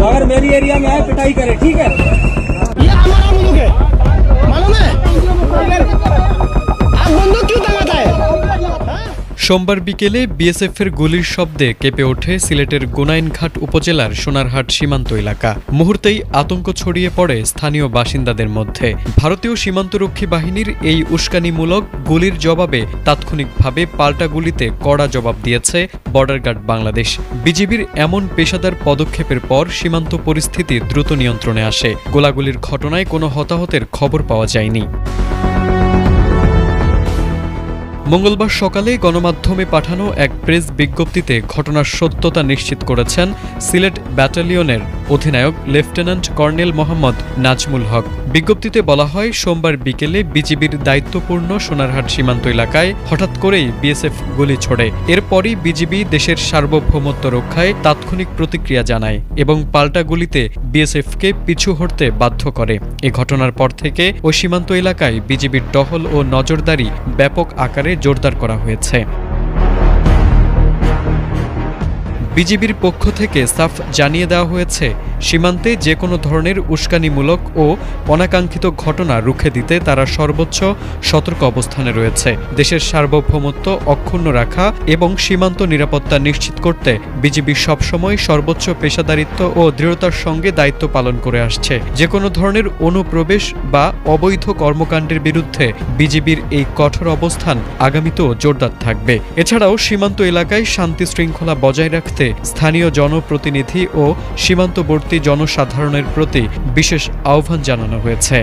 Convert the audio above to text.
अगर मेरी एरिया में आए पिटाई करे, ठीक है। ये हमारा मुल्क है, मालूम है? आप बंदूक क्यों दबाता है? সোমবার বিকেলে বিএসএফের গুলির শব্দে কেঁপে ওঠে সিলেটের গোনাইনঘাট উপজেলার সোনারহাট সীমান্ত এলাকা। মুহূর্তেই আতঙ্ক ছড়িয়ে পড়ে স্থানীয় বাসিন্দাদের মধ্যে। ভারতীয় সীমান্তরক্ষী বাহিনীর এই উস্কানিমূলক গুলির জবাবে তাৎক্ষণিকভাবে পাল্টা গুলিতে কড়া জবাব দিয়েছে বর্ডার গার্ড বাংলাদেশ। বিজিবির এমন পেশাদার পদক্ষেপের পর সীমান্ত পরিস্থিতি দ্রুত নিয়ন্ত্রণে আসে। গোলাগুলির ঘটনায় কোনো হতাহতের খবর পাওয়া যায়নি। মঙ্গলবার সকালে গণমাধ্যমে পাঠানো এক প্রেস বিজ্ঞপ্তিতে ঘটনার সত্যতা নিশ্চিত করেছেন সিলেট ব্যাটালিয়নের অধিনায়ক লেফটেন্যান্ট কর্নেল মোহাম্মদ নাজমুল হক। বিজ্ঞপ্তিতে বলা হয়, সোমবার বিকেলে বিজিবির দায়িত্বপূর্ণ সোনারহাট সীমান্ত এলাকায় হঠাৎ করেই বিএসএফ গুলি ছোড়ে। এরপরই বিজিবি দেশের সার্বভৌমত্ব রক্ষায় তাৎক্ষণিক প্রতিক্রিয়া জানায় এবং পাল্টা গুলিতে বিএসএফকে পিছু হটতে বাধ্য করে। এ ঘটনার পর থেকে ওই সীমান্ত এলাকায় বিজিবির টহল ও নজরদারি ব্যাপক আকারে জোরদার করা হয়েছে। বিজিবির পক্ষ থেকে সাফ জানিয়ে দেওয়া হয়েছে, সীমান্তে যে কোনো ধরনের উস্কানিমূলক ও অনাকাঙ্ক্ষিত ঘটনা রুখে দিতে তারা সর্বোচ্চ সতর্ক অবস্থানে রয়েছে। দেশের সার্বভৌমত্ব অক্ষুণ্ণ রাখা এবং সীমান্ত নিরাপত্তা নিশ্চিত করতে বিজিবি সবসময় সর্বোচ্চ পেশাদারিত্ব ও দৃঢ়তার সঙ্গে দায়িত্ব পালন করে আসছে। যে কোনো ধরনের অনুপ্রবেশ বা অবৈধ কর্মকাণ্ডের বিরুদ্ধে বিজিবির এই কঠোর অবস্থান আগামীতেও জোরদার থাকবে। এছাড়াও সীমান্ত এলাকায় শান্তি শৃঙ্খলা বজায় রাখতে স্থানীয় জনপ্রতিনিধি ও সীমান্তবর্তী জনসাধারণের প্রতি বিশেষ আহ্বান জানানো হয়েছে।